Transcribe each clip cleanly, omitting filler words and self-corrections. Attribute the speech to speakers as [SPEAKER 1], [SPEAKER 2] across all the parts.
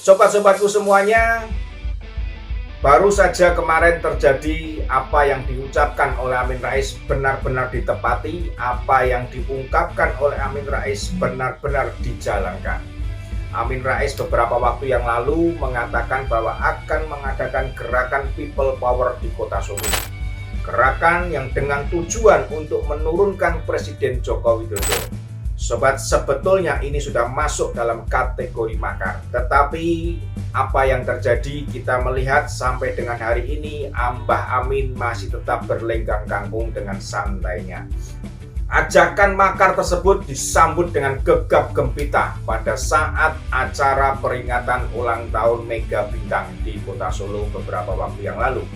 [SPEAKER 1] Sobat-sobatku semuanya, baru saja kemarin terjadi apa yang diucapkan oleh Amin Rais benar-benar ditepati, apa yang diungkapkan oleh Amin Rais benar-benar dijalankan. Amin Rais beberapa waktu yang lalu mengatakan bahwa akan mengadakan gerakan People Power di Kota Solo. Gerakan yang dengan tujuan untuk menurunkan Presiden Joko Widodo. Sobat, sebetulnya ini sudah masuk dalam kategori makar. Tetapi apa yang terjadi kita melihat sampai dengan hari ini Mbah Amin masih tetap berlenggang kangkung dengan santainya. Ajakan makar tersebut disambut dengan gegap gempita pada saat acara peringatan ulang tahun Mega Bintang di Kota Solo beberapa waktu yang lalu.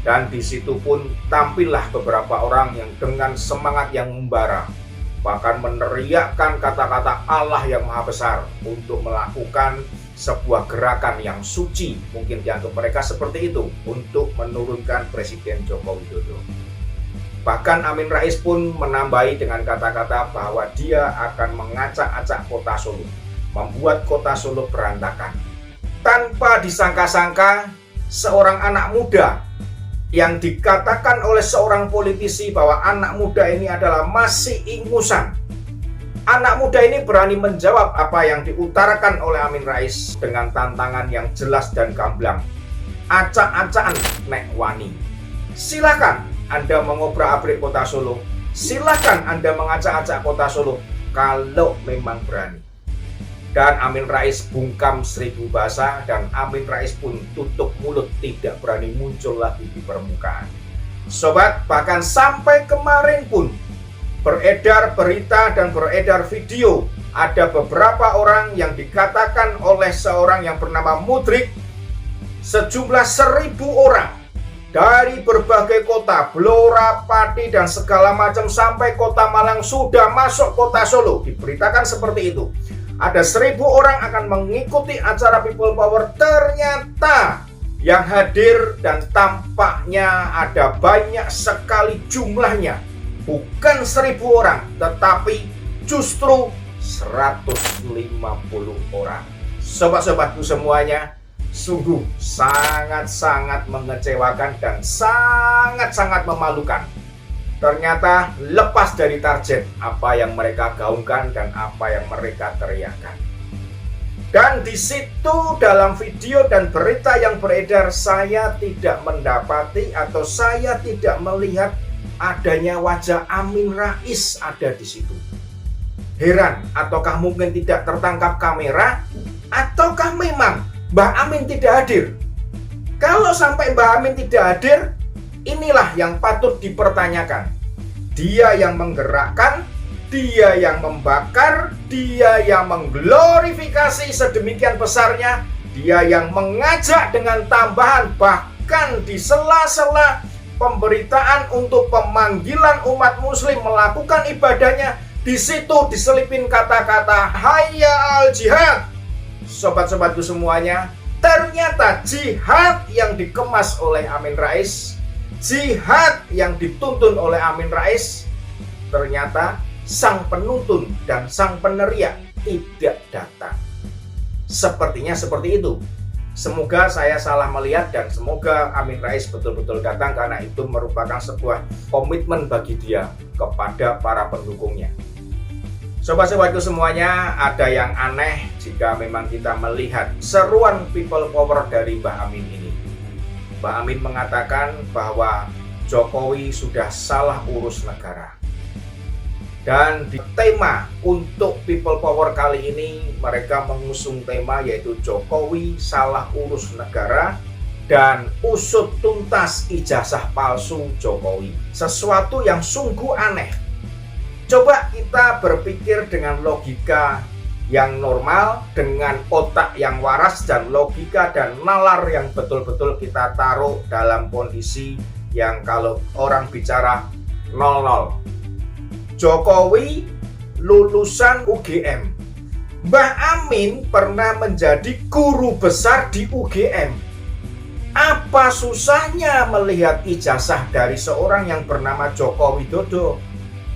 [SPEAKER 1] Dan di situ pun tampillah beberapa orang yang dengan semangat yang membara, bahkan meneriakkan kata-kata Allah yang Maha Besar untuk melakukan sebuah gerakan yang suci, mungkin dianggap mereka seperti itu, untuk menurunkan Presiden Joko Widodo. Bahkan Amin Rais pun menambahi dengan kata-kata bahwa dia akan mengacak-acak kota Solo, membuat kota Solo berantakan. Tanpa disangka-sangka, seorang anak muda yang dikatakan oleh seorang politisi bahwa anak muda ini adalah masih ingusan. Anak muda ini berani menjawab apa yang diutarakan oleh Amin Rais dengan tantangan yang jelas dan gamblang. Acak-acakan nek wani. Silakan Anda mengobrak-abrik kota Solo. Silakan Anda mengacak-acak kota Solo kalau memang berani. Dan Amin Rais bungkam 1000 bahasa dan Amin Rais pun tutup mulut, tidak berani muncul lagi di permukaan. Sobat, bahkan sampai kemarin pun beredar berita dan beredar video, ada beberapa orang yang dikatakan oleh seorang yang bernama Mudrik, sejumlah 1000 orang dari berbagai kota, Blora, Pati dan segala macam sampai kota Malang sudah masuk kota Solo. Diberitakan seperti itu. Ada 1000 orang akan mengikuti acara People Power. Ternyata yang hadir dan tampaknya ada banyak sekali jumlahnya. Bukan 1000 orang, tetapi justru 150 orang. Sobat-sobatku semuanya, sungguh sangat-sangat mengecewakan dan sangat-sangat memalukan. Ternyata lepas dari target apa yang mereka gaungkan dan apa yang mereka teriakkan. Dan di situ dalam video dan berita yang beredar, saya tidak mendapati atau saya tidak melihat adanya wajah Amin Rais ada di situ. Heran, ataukah mungkin tidak tertangkap kamera, ataukah memang Mbah Amin tidak hadir? Kalau sampai Mbah Amin tidak hadir, inilah yang patut dipertanyakan. Dia yang menggerakkan, dia yang membakar, dia yang mengglorifikasi sedemikian besarnya, dia yang mengajak dengan tambahan bahkan di sela-sela pemberitaan untuk pemanggilan umat muslim melakukan ibadahnya, di situ diselipin kata-kata hayya al jihad. Sobat-sobatku semuanya, ternyata jihad yang dikemas oleh Amin Rais, jihad yang dituntun oleh Amin Rais, ternyata sang penuntun dan sang peneriak tidak datang. Sepertinya seperti itu. Semoga saya salah melihat dan semoga Amin Rais betul-betul datang, karena itu merupakan sebuah komitmen bagi dia kepada para pendukungnya. Sobat-sobatku semuanya, ada yang aneh jika memang kita melihat seruan People Power dari Mbah Amin ini. Mbah Amin mengatakan bahwa Jokowi sudah salah urus negara. Dan di tema untuk People Power kali ini, mereka mengusung tema yaitu Jokowi salah urus negara dan usut tuntas ijazah palsu Jokowi. Sesuatu yang sungguh aneh. Coba kita berpikir dengan logika yang normal, dengan otak yang waras dan logika dan nalar yang betul-betul kita taruh dalam kondisi yang kalau orang bicara 00. Jokowi lulusan UGM. Mbah Amin pernah menjadi guru besar di UGM. Apa susahnya melihat ijazah dari seorang yang bernama Joko Widodo?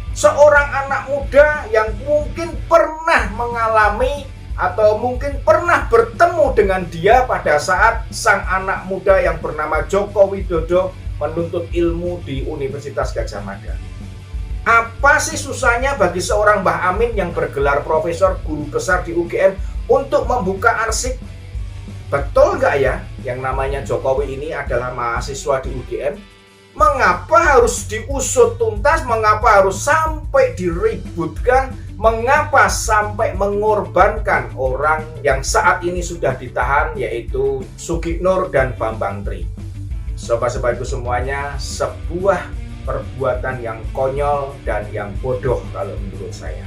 [SPEAKER 1] Seorang anak muda yang mungkin pernah mengalami atau mungkin pernah bertemu dengan dia pada saat sang anak muda yang bernama Joko Widodo menuntut ilmu di Universitas Gadjah Mada. Apa sih susahnya bagi seorang Mbah Amin yang bergelar profesor guru besar di UGM untuk membuka arsip? Betul nggak ya, yang namanya Jokowi ini adalah mahasiswa di UGM? Mengapa harus diusut tuntas? Mengapa harus sampai diributkan? Mengapa sampai mengorbankan orang yang saat ini sudah ditahan, yaitu Sugiknur dan Bambang Tri? Sobat-sobatku semuanya, sebuah perbuatan yang konyol dan yang bodoh kalau menurut saya.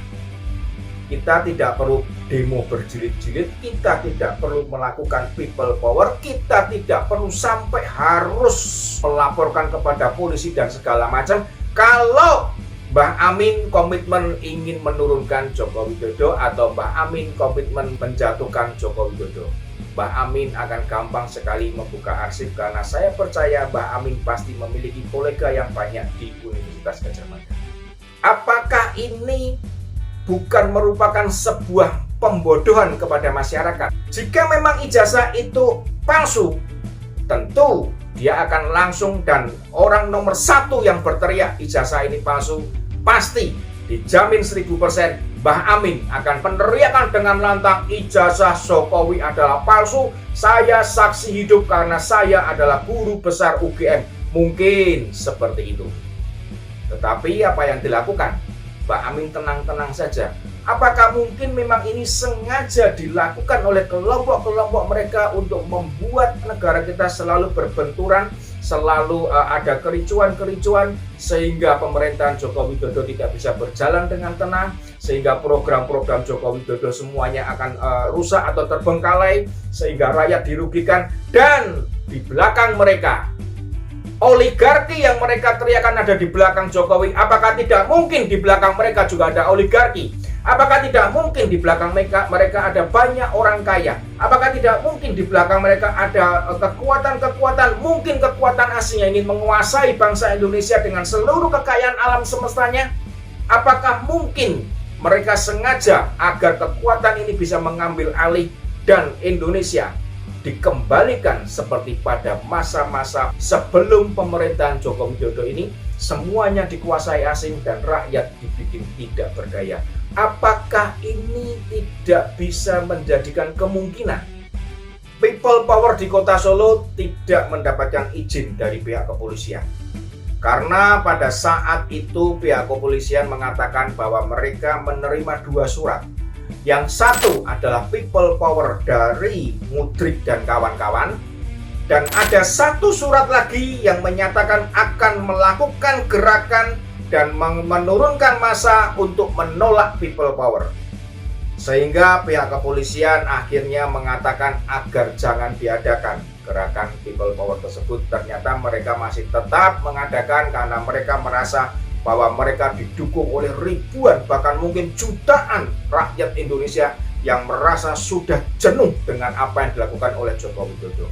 [SPEAKER 1] Kita tidak perlu demo berjilid-jilid, kita tidak perlu melakukan people power, kita tidak perlu sampai harus melaporkan kepada polisi dan segala macam. Kalau Mbah Amin komitmen ingin menurunkan Joko Widodo atau Mbah Amin komitmen menjatuhkan Joko Widodo, Mbah Amin akan gampang sekali membuka arsip karena saya percaya Mbah Amin pasti memiliki kolega yang banyak di Universitas Gadjah Mada. Apakah ini bukan merupakan sebuah pembodohan kepada masyarakat? Jika memang ijazah itu palsu, tentu dia akan langsung, dan orang nomor satu yang berteriak ijazah ini palsu, pasti dijamin 1000% Mbah Amin akan peneriakan dengan lantang, ijazah Jokowi adalah palsu, saya saksi hidup karena saya adalah guru besar UGM. Mungkin seperti itu. Tetapi apa yang dilakukan? Mbah Amin tenang-tenang saja. Apakah mungkin memang ini sengaja dilakukan oleh kelompok-kelompok mereka untuk membuat negara kita selalu berbenturan, selalu ada kericuan-kericuan, sehingga pemerintahan Joko Widodo tidak bisa berjalan dengan tenang, sehingga program-program Joko Widodo semuanya akan rusak atau terbengkalai, sehingga rakyat dirugikan. Dan di belakang mereka, oligarki yang mereka teriakan ada di belakang Jokowi, apakah tidak mungkin di belakang mereka juga ada oligarki? Apakah tidak mungkin di belakang mereka ada banyak orang kaya? Apakah tidak mungkin di belakang mereka ada kekuatan-kekuatan, mungkin kekuatan asing yang ingin menguasai bangsa Indonesia dengan seluruh kekayaan alam semestanya? Apakah mungkin mereka sengaja agar kekuatan ini bisa mengambil alih dan Indonesia dikembalikan seperti pada masa-masa sebelum pemerintahan Joko Widodo ini, semuanya dikuasai asing dan rakyat dibikin tidak berdaya? Apakah ini tidak bisa menjadikan kemungkinan people power di kota Solo tidak mendapatkan izin dari pihak kepolisian? Karena pada saat itu pihak kepolisian mengatakan bahwa mereka menerima 2 surat. Yang satu adalah people power dari Mudrik dan kawan-kawan, dan ada 1 surat lagi yang menyatakan akan melakukan gerakan dan menurunkan massa untuk menolak people power. Sehingga pihak kepolisian akhirnya mengatakan agar jangan diadakan gerakan people power tersebut. Ternyata mereka masih tetap mengadakan karena mereka merasa bahwa mereka didukung oleh ribuan, bahkan mungkin jutaan rakyat Indonesia yang merasa sudah jenuh dengan apa yang dilakukan oleh Joko Widodo.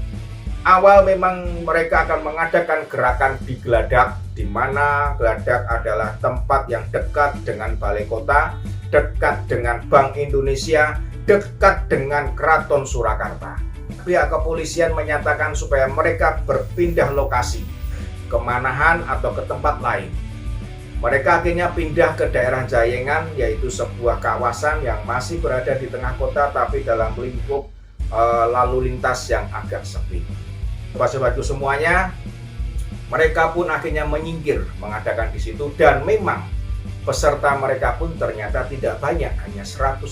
[SPEAKER 1] Awal memang mereka akan mengadakan gerakan di Gladak, di mana Gladak adalah tempat yang dekat dengan balai kota, dekat dengan Bank Indonesia, dekat dengan Keraton Surakarta. Pihak kepolisian menyatakan supaya mereka berpindah lokasi ke Manahan atau ke tempat lain. Mereka akhirnya pindah ke daerah Jayengan, yaitu sebuah kawasan yang masih berada di tengah kota tapi dalam lingkup lalu lintas yang agak sepi. Sobat-sobatku semuanya, mereka pun akhirnya menyingkir mengadakan di situ, dan memang peserta mereka pun ternyata tidak banyak, hanya 150.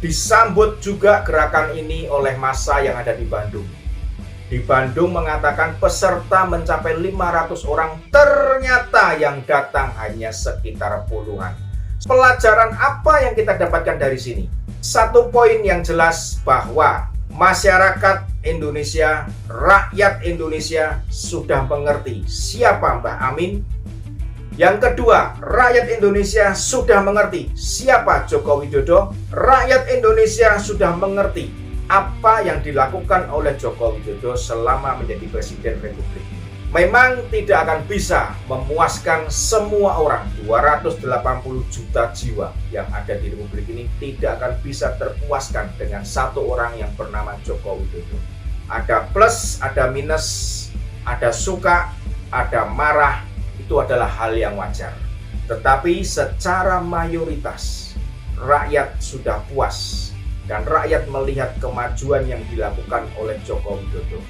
[SPEAKER 1] Disambut juga gerakan ini oleh massa yang ada di Bandung. Di Bandung mengatakan peserta mencapai 500 orang, ternyata yang datang hanya sekitar puluhan. Pelajaran apa yang kita dapatkan dari sini? Satu poin yang jelas bahwa masyarakat Indonesia, rakyat Indonesia sudah mengerti siapa Mbah Amin. Yang kedua, rakyat Indonesia sudah mengerti siapa Joko Widodo. Rakyat Indonesia sudah mengerti apa yang dilakukan oleh Joko Widodo selama menjadi Presiden Republik. Memang tidak akan bisa memuaskan semua orang, 280 juta jiwa yang ada di Republik ini tidak akan bisa terpuaskan dengan satu orang yang bernama Joko Widodo. Ada plus, ada minus, ada suka, ada marah, itu adalah hal yang wajar. Tetapi secara mayoritas, rakyat sudah puas dan rakyat melihat kemajuan yang dilakukan oleh Joko Widodo.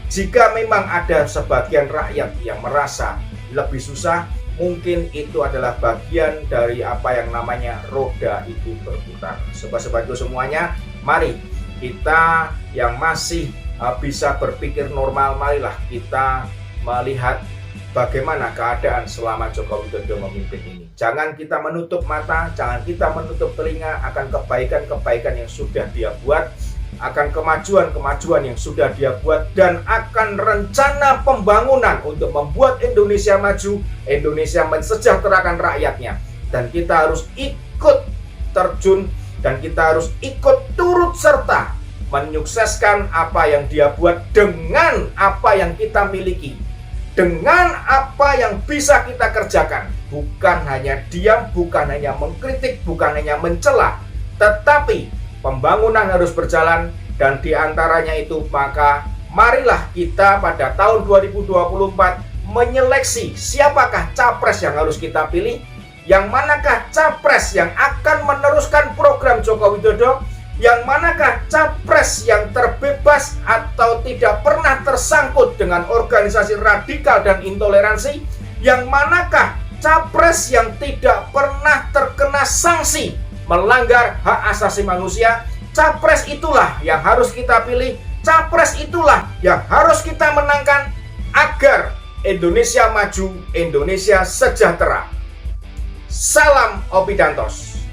[SPEAKER 1] Jika memang ada sebagian rakyat yang merasa lebih susah, mungkin itu adalah bagian dari apa yang namanya roda itu berputar. Sobat-sobat itu semuanya, mari kita yang masih bisa berpikir normal, marilah kita melihat bagaimana keadaan selama Joko Widodo memimpin ini. Jangan kita menutup mata, jangan kita menutup telinga akan kebaikan-kebaikan yang sudah dia buat, akan kemajuan-kemajuan yang sudah dia buat, dan akan rencana pembangunan untuk membuat Indonesia maju, Indonesia mensejahterakan rakyatnya. Dan kita harus ikut terjun dan kita harus ikut turut serta menyukseskan apa yang dia buat dengan apa yang kita miliki, dengan apa yang bisa kita kerjakan. Bukan hanya diam, bukan hanya mengkritik, bukan hanya mencela, tetapi pembangunan harus berjalan. Dan diantaranya itu, maka marilah kita pada tahun 2024 menyeleksi siapakah capres yang harus kita pilih, yang manakah capres yang akan meneruskan program Joko Widodo, yang manakah capres yang terbebas atau tidak pernah tersangkut dengan organisasi radikal dan intoleransi, yang manakah capres yang tidak pernah terkena sanksi melanggar hak asasi manusia. Capres itulah yang harus kita pilih, capres itulah yang harus kita menangkan agar Indonesia maju, Indonesia sejahtera. Salam Opidantos.